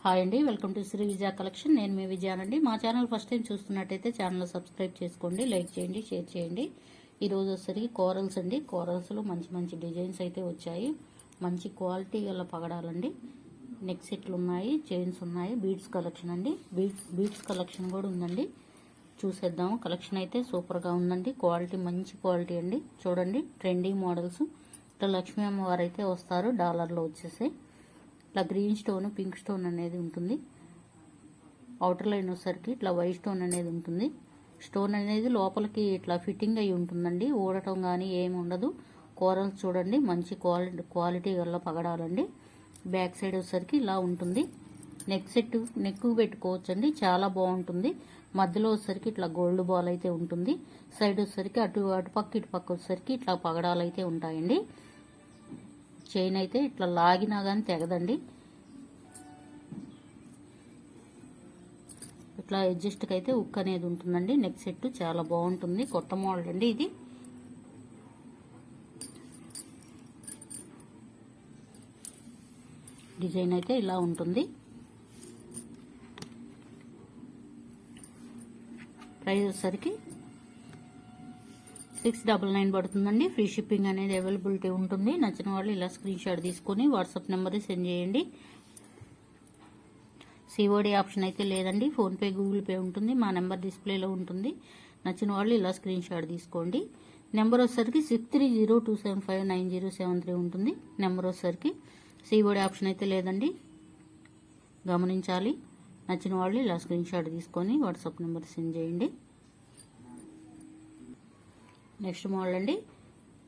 Hi అండి, welcome to Sri Vijaya collection. నేను మీ విజయానండి. మా ఛానల్ ఫస్ట్ టైం చూస్తున్నట్టయితే ఛానల్ సబ్స్క్రైబ్ చేసుకోండి, లైక్ చేయండి, షేర్ చేయండి. ఈరోజు వచ్చేసరికి కోరల్స్ అండి. కోరల్స్లో మంచి మంచి డిజైన్స్ అయితే వచ్చాయి. మంచి క్వాలిటీ గల పగడాలండి. నెక్ సెట్లు ఉన్నాయి, చైన్స్ ఉన్నాయి. బీడ్స్ కలెక్షన్ అండి. బీడ్స్ కలెక్షన్ కూడా ఉందండి. చూసేద్దాము. కలెక్షన్ అయితే సూపర్గా ఉందండి. క్వాలిటీ మంచి క్వాలిటీ అండి. చూడండి, ట్రెండింగ్ మోడల్స్. ఇట్లా లక్ష్మీ అమ్మవారు అయితే వస్తారు. డాలర్లో వచ్చేసాయి. ఇట్లా గ్రీన్ స్టోన్, పింక్ స్టోన్ అనేది ఉంటుంది. అవుటర్ లైన్ వచ్చేసరికి ఇట్లా వైట్ స్టోన్ అనేది ఉంటుంది. స్టోన్ అనేది లోపలికి ఇట్లా ఫిట్టింగ్ అయి ఉంటుందండి. ఊడటం కానీ ఏమి ఉండదు. కోరల్స్ చూడండి, మంచి క్వాలిటీ గల పగడాలండి. బ్యాక్ సైడ్ వచ్చేసరికి ఇలా ఉంటుంది. నెక్ పెట్టుకోవచ్చండి, చాలా బాగుంటుంది. మధ్యలో వచ్చేసరికి ఇట్లా గోల్డ్ బాల్ అయితే ఉంటుంది. సైడ్ వచ్చేసరికి అటుపక్క ఇటుపక్క వచ్చేసరికి ఇట్లా పగడాలు అయితే ఉంటాయండి. చైన్ అయితే ఇట్లా లాగినా కానీ తెగదండి. ఇట్లా అడ్జస్ట్కి అయితే ఉక్ అనేది ఉంటుందండి. నెక్ సెట్ చాలా బాగుంటుంది. కొత్త మోడల్ అండి ఇది. డిజైన్ అయితే ఇలా ఉంటుంది. ప్రైస్ వచ్చేసరికి 699 పడుతుందండి. ఫ్రీ షిప్పింగ్ అనేది అవైలబిలిటీ ఉంటుంది. నచ్చిన వాళ్ళు ఇలా స్క్రీన్ షాట్ తీసుకొని వాట్సాప్ నెంబర్ సెండ్ చేయండి. సిఓడి ఆప్షన్ అయితే లేదండి. ఫోన్పే, గూగుల్ పే ఉంటుంది. మా నెంబర్ డిస్ప్లేలో ఉంటుంది. నచ్చిన వాళ్ళు ఇలా స్క్రీన్ షాట్ తీసుకోండి. నెంబర్ వచ్చేసరికి 6302759073 ఉంటుంది. నెంబర్ వచ్చేసరికి సిఓడి ఆప్షన్ అయితే లేదండి, గమనించాలి. నచ్చిన వాళ్ళు ఇలా స్క్రీన్ షాట్ తీసుకొని వాట్సాప్ నెంబర్ సెండ్ చేయండి. నెక్స్ట్ మోడల్ అండి.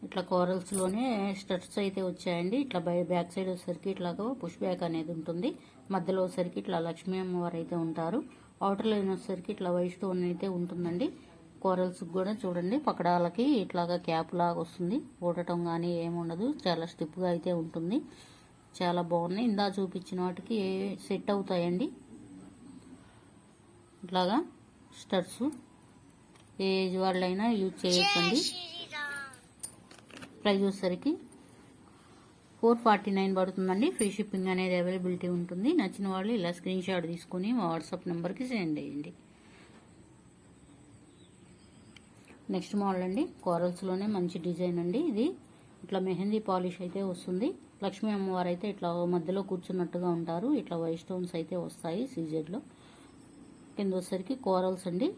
ఇట్లా కోరల్స్లోనే స్టడ్స్ అయితే వచ్చాయండి. ఇట్లా బ్యాక్ సైడ్ వచ్చేసరికి ఇట్లాగా పుష్ బ్యాక్ అనేది ఉంటుంది. మధ్యలో వచ్చేసరికి ఇట్లా లక్ష్మీ అమ్మవారు అయితే ఉంటారు. అవుటర్ లైన్ వచ్చేసరికి ఇట్లా వైట్ స్టోన్ అయితే ఉంటుందండి. కోరల్స్ కూడా చూడండి, పకడాలకి ఇట్లాగా క్యాప్ లాగా వస్తుంది. ఊడటం కానీ ఏముండదు. చాలా స్టిప్గా అయితే ఉంటుంది. చాలా బాగున్నాయి. ఇందా చూపించిన వాటికి సెట్ అవుతాయండి. ఇట్లాగా స్టడ్స్ ఏ ఏజ్ వాళ్ళైనా యూజ్ చేయొచ్చండి. ప్రైస్ వచ్చేసరికి 449 పడుతుందండి. ఫ్రీ షిప్పింగ్ అనేది అవైలబిలిటీ ఉంటుంది. నచ్చిన వాళ్ళు ఇలా స్క్రీన్ షాట్ తీసుకుని మా వాట్సాప్ నెంబర్కి సెండ్ చేయండి. నెక్స్ట్ మోడల్ అండి. కోరల్స్లోనే మంచి డిజైన్ అండి ఇది. ఇట్లా మెహందీ పాలిష్ అయితే వస్తుంది. లక్ష్మీ అమ్మవారు అయితే ఇట్లా మధ్యలో కూర్చున్నట్టుగా ఉంటారు. ఇట్లా వైట్ స్టోన్స్ అయితే వస్తాయి సీజెడ్లో. కింద వచ్చేసరికి కోరల్స్ అండి.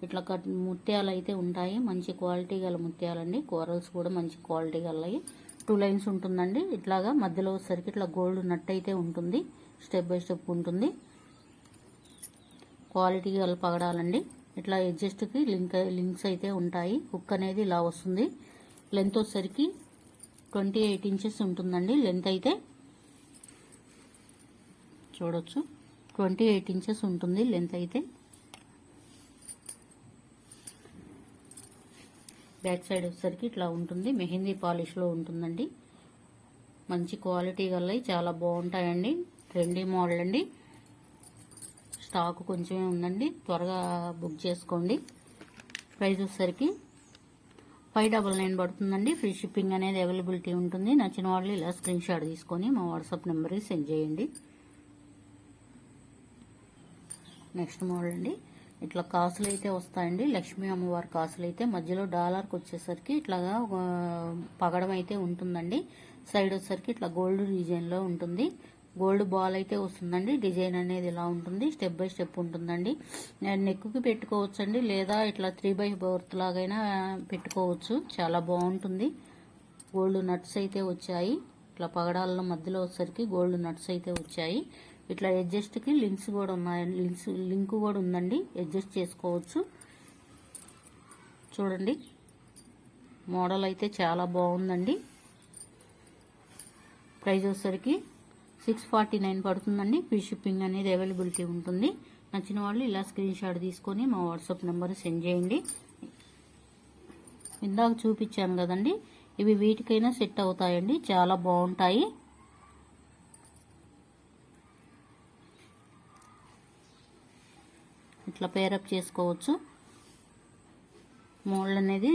ఇట్లా ముత్యాలు అయితే ఉంటాయి. మంచి క్వాలిటీ గల ముత్యాలండి. కోరల్స్ కూడా మంచి క్వాలిటీ గలవి. 2 లైన్స్ ఉంటుందండి. ఇట్లాగా మధ్యలో వచ్చేసరికి ఇట్లా గోల్డ్ నట్ అయితే ఉంటుంది. స్టెప్ బై స్టెప్ ఉంటుంది. క్వాలిటీ గల పగడాలండి. ఇట్లా అడ్జస్ట్కి లింక్స్ అయితే ఉంటాయి. హుక్ అనేది ఇలా వస్తుంది. లెంత్ వచ్చేసరికి 28 ఇంచెస్ ఉంటుందండి. లెంత్ అయితే చూడొచ్చు, 28 ఇంచెస్ ఉంటుంది లెంత్ అయితే. బ్యాక్ సైడ్ వచ్చేసరికి ఇట్లా ఉంటుంది. మెహందీ పాలిష్లో ఉంటుందండి. మంచి క్వాలిటీ గలవి, చాలా బాగుంటాయండి. ట్రెండీ మోడల్ అండి. స్టాక్ కొంచెమే ఉందండి, త్వరగా బుక్ చేసుకోండి. ప్రైస్ వచ్చేసరికి 599 పడుతుందండి. ఫ్రీ షిప్పింగ్ అనేది అవైలబిలిటీ ఉంటుంది. నచ్చిన వాళ్ళు ఇలా స్క్రీన్ షాట్ తీసుకొని మా వాట్సాప్ నెంబర్కి సెండ్ చేయండి. నెక్స్ట్ మోడల్ అండి. ఇట్లా కాసులు అయితే వస్తాయండి. లక్ష్మీ అమ్మవారి కాసులు అయితే మధ్యలో డాలర్కి వచ్చేసరికి ఇట్లాగా పగడం అయితే ఉంటుందండి. సైడ్ వచ్చేసరికి ఇట్లా గోల్డ్ డిజైన్లో ఉంటుంది. గోల్డ్ బాల్ అయితే వస్తుందండి. డిజైన్ అనేది ఇలా ఉంటుంది. స్టెప్ బై స్టెప్ ఉంటుందండి. నెక్కి పెట్టుకోవచ్చండి, లేదా ఇట్లా 3/4 లాగైనా పెట్టుకోవచ్చు. చాలా బాగుంటుంది. గోల్డ్ నట్స్ అయితే వచ్చాయి. ఇట్లా పగడాల మధ్యలో వచ్చేసరికి గోల్డ్ నట్స్ అయితే వచ్చాయి. ఇట్లా అడ్జస్ట్కి లింక్స్ కూడా ఉన్నాయి. లింక్ కూడా ఉందండి, అడ్జస్ట్ చేసుకోవచ్చు. చూడండి, మోడల్ అయితే చాలా బాగుందండి. ప్రైస్ వచ్చేసరికి 649 పడుతుందండి. ఫ్రీ షిప్పింగ్ అనేది అవైలబిలిటీ ఉంటుంది. నచ్చిన వాళ్ళు ఇలా స్క్రీన్ షాట్ తీసుకొని మా వాట్సాప్ నెంబర్ సెండ్ చేయండి. ఇందాక చూపించాను కదండి, ఇవి వీటికైనా సెట్ అవుతాయండి. చాలా బాగుంటాయి. ఇట్లా పేరప్ చేసుకోవచ్చు. మోడల్ అనేది,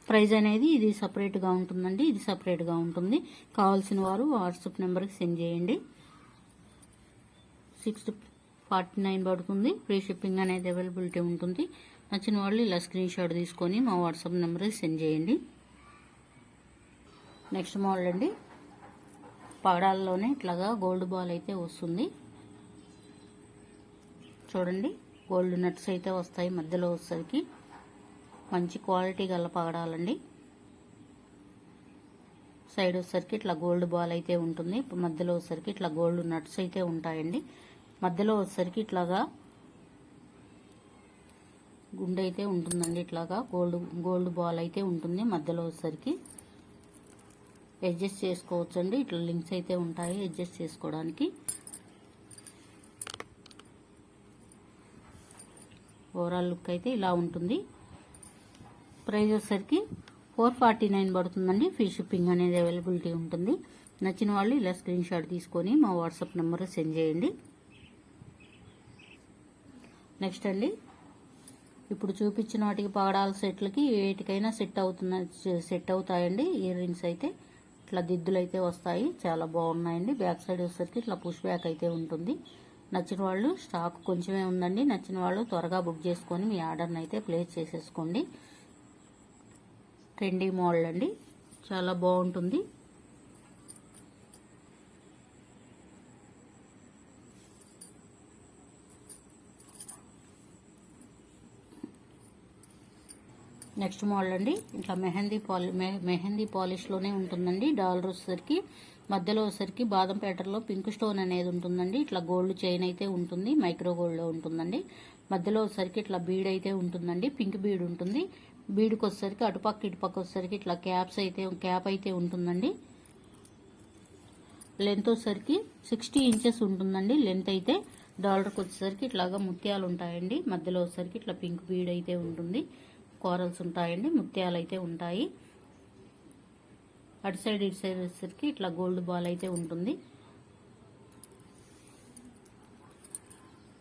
ప్రైస్ అనేది ఇది సపరేట్గా ఉంటుందండి, ఇది సపరేట్గా ఉంటుంది. కావాల్సిన వారు వాట్సాప్ నెంబర్కి సెండ్ చేయండి. 649 పడుతుంది. ఫ్రీ షిప్పింగ్ అనేది అవైలబిలిటీ ఉంటుంది. నచ్చిన వాళ్ళు ఇలా స్క్రీన్ షాట్ తీసుకొని మా వాట్సాప్ నెంబర్కి సెండ్ చేయండి. నెక్స్ట్ మోడల్ అండి, పగడాల్లోనే ఇట్లాగా గోల్డ్ బాల్ అయితే వస్తుంది. చూడండి, గోల్డ్ నట్స్ అయితే వస్తాయి. మధ్యలో వచ్చేసరికి మంచి క్వాలిటీ గల పగడాలండి. సైడ్ వచ్చేసరికి ఇట్లా గోల్డ్ బాల్ అయితే ఉంటుంది. మధ్యలో వచ్చేసరికి ఇట్లా గోల్డ్ నట్స్ అయితే ఉంటాయండి. మధ్యలో వచ్చేసరికి ఇట్లాగా గుండె అయితే ఉంటుందండి. ఇట్లాగా గోల్డ్ బాల్ అయితే ఉంటుంది. మధ్యలో వచ్చేసరికి అడ్జస్ట్ చేసుకోవచ్చండి. ఇట్లా లింక్స్ అయితే ఉంటాయి అడ్జస్ట్ చేసుకోవడానికి. ఓవరాల్ లుక్ అయితే ఇలా ఉంటుంది. ప్రైస్ వచ్చేసరికి 449 పడుతుందండి. ఫ్రీ షిప్పింగ్ అనేది అవైలబిలిటీ ఉంటుంది. నచ్చిన వాళ్ళు ఇలా స్క్రీన్ షాట్ తీసుకొని మా వాట్సాప్ నెంబర్ సెండ్ చేయండి. నెక్స్ట్ అండి, ఇప్పుడు చూపించిన వాటికి పగడాల సెట్లకి వేటికైనా సెట్ అవుతాయండి. ఇయర్ రింగ్స్ అయితే ఇట్లా దిద్దులు అయితే వస్తాయి. చాలా బాగున్నాయండి. బ్యాక్ సైడ్ వచ్చేసరికి ఇట్లా పుష్ బ్యాక్ అయితే ఉంటుంది. నచ్చిన వాళ్ళు, స్టాక్ కొంచెమే ఉందండి, నచ్చిన వాళ్ళు త్వరగా బుక్ చేసుకొని మీ ఆర్డర్ని అయితే ప్లేస్ చేసేసుకోండి. ట్రెండీ మోడల్ అండి, చాలా బాగుంటుంది. నెక్స్ట్ మోడల్ అండి, ఇట్లా మెహందీ పాలిష్లోనే ఉంటుందండి. డాలర్ వచ్చేసరికి మధ్యలో వచ్చేసరికి బాదం ప్యాటర్న్లో పింక్ స్టోన్ అనేది ఉంటుందండి. ఇట్లా గోల్డ్ చైన్ అయితే ఉంటుంది, మైక్రో గోల్డ్లో ఉంటుందండి. మధ్యలో వచ్చేసరికి ఇట్లా బీడ్ అయితే ఉంటుందండి, పింక్ బీడ్ ఉంటుంది. బీడ్కి వచ్చేసరికి అటుపక్క ఇటుపక్క వచ్చేసరికి ఇట్లా క్యాప్ అయితే ఉంటుందండి. లెంత్ వచ్చేసరికి 60 ఇంచెస్ ఉంటుందండి లెంత్ అయితే. డాలర్కి వచ్చేసరికి ఇట్లాగా ముత్యాలు ఉంటాయండి. మధ్యలో వచ్చేసరికి ఇట్లా పింక్ బీడ్ అయితే ఉంటుంది, కోరల్స్ ఉంటాయండి, ముత్యాలు అయితే ఉంటాయి. అటు సైడ్ ఇటు సైడ్ వచ్చేసరికి ఇట్లా గోల్డ్ బాల్ అయితే ఉంటుంది.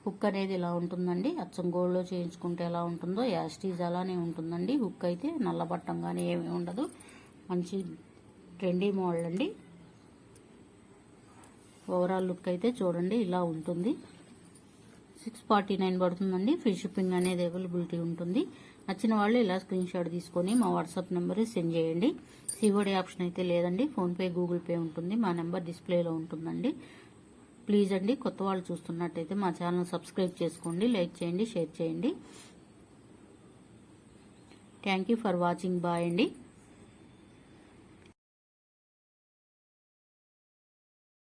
హుక్ అనేది ఇలా ఉంటుందండి. అచ్చం గోల్డ్లో చేయించుకుంటే ఎలా ఉంటుందో యాస్టీజ్ అలానే ఉంటుందండి. హుక్ అయితే నల్లబట్టం కానీ ఏమీ ఉండదు. మంచి ట్రెండీ మోడల్ అండి. ఓవరాల్ లుక్ అయితే చూడండి ఇలా ఉంటుంది. 649 పడుతుందండి. ఫ్రీ షిప్పింగ్ అనేది అవైలబిలిటీ ఉంటుంది. నచ్చిన వాళ్ళు ఇలా స్క్రీన్ షాట్ తీసుకొని మా వాట్సాప్ నెంబర్ సెండ్ చేయండి. సిఓడి ఆప్షన్ అయితే లేదండి. ఫోన్పే, గూగుల్ పే ఉంటుంది. మా నెంబర్ డిస్ప్లేలో ఉంటుందండి. ప్లీజ్ అండి, కొత్త వాళ్ళు చూస్తున్నట్టయితే మా ఛానల్ సబ్స్క్రైబ్ చేసుకోండి, లైక్ చేయండి, షేర్ చేయండి. Thank you for watching. Bye అండి.